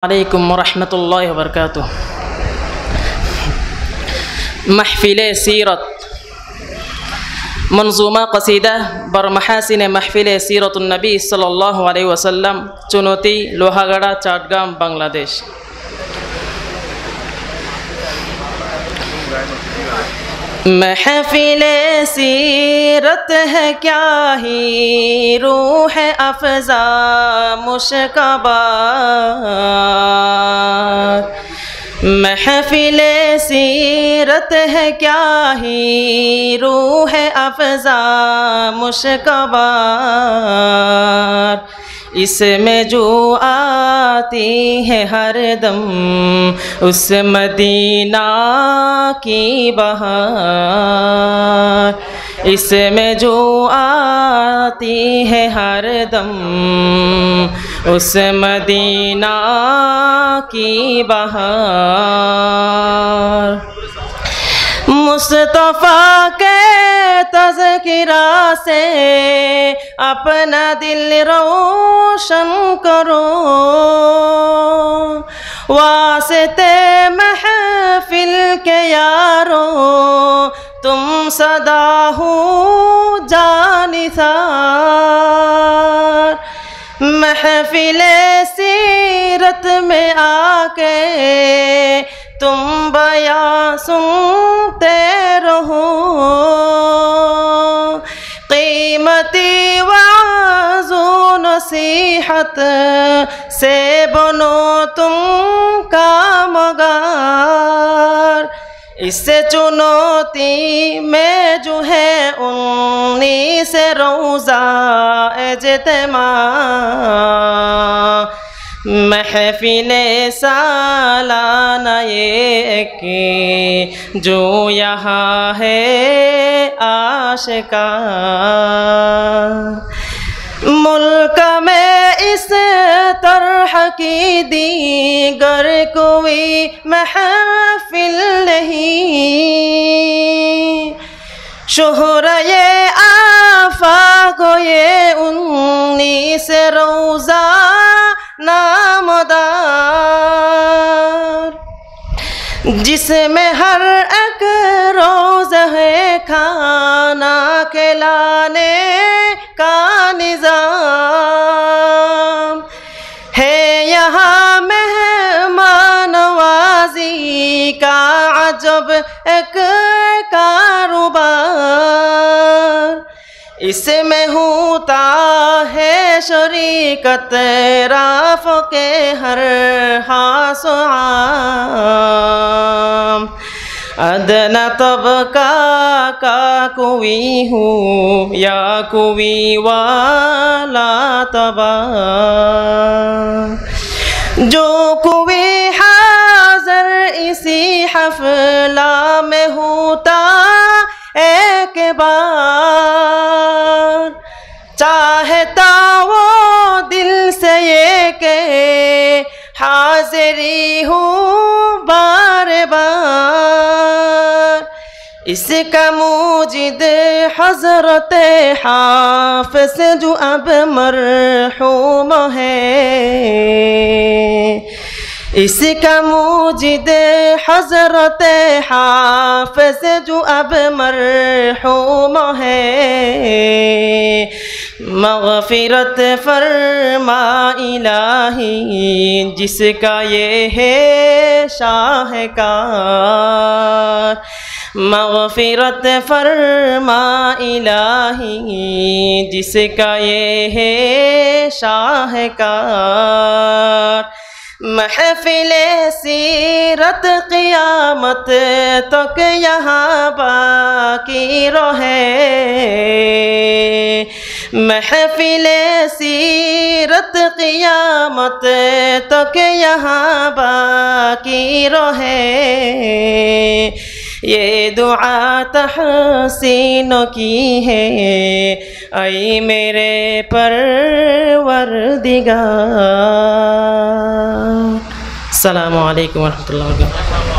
अलैकुम वरहमतुल्लाहि वबरकातुह। महफिल सीरत मंजूमा कसीदा बर महासिन महफिल सीरतुन्नबी सल्लल्लाहु अलैहि वसल्लम, चुनौती, लोहागड़ा, चाटगाम, बांग्लादेश। महफिल सीरत है क्या ही रूह अफ़ज़ा मुश्कबार। महफिल सीरत है क्या ही रूह अफ़ज़ा मुश्कबार। इसमें जो आती है हर दम उस मदीना की बहार। इसमें जो आती है हर दम उस मदीना की बहार। मुस्तफ़ा के तज़किरा से अपना दिल रोशन करो। वास्ते महफिल के यारो तुम सदा हो जानिसार। महफिल सीरत में आके तुम बयां सुनते रहो। कीमती वाज़ो नसीहत से बनो तुम कामगार। इससे चुनौती में जो है 19 रोज़ा इज्तिमा। महफिल सालाना ये कि जो यहाँ है आशिक़ार। मुल्क में इस तरह की दीगर कोई महफिल नहीं। शोहरा ये आफाक़ ये 19 रोज़ा नामदार। जिसमें हर एक रोज़ है खाना खिलाने का निज़ाम है। यहाँ मेहमान नवाज़ी का अजब एक कारोबार। इसमें होता है शरीकत राफ़ के हर हासो आम। अदना तबका का कोई हो या कोई वाला तबा। जो कोई हाज़िर इसी हफ़ला में होता एक बार। चाहता वो दिल से ये के हाज़िरी हो बार बार। इसका मूजिद हज़रत हाफ़िज़ जो अब मरहूम है। इसका मूजिद हज़रत हाफ़िज़ जो अब मरहूम है। मग़फ़िरत फरमा इलाही जिसका ये है शाहकार। मग़फ़िरत फरमा इलाही जिसका ये है शाहकार। महफिल सीरत क़ियामत तक यहाँ बाकी रहे। महफिल सीरत क़ियामत तक यहाँ बाकी रहे। ये दुआ तहसीन की है ऐ मेरे परवरदिगार। अस्सलामु अलैकुम वरहमतुल्लाहि वबरकातुहू।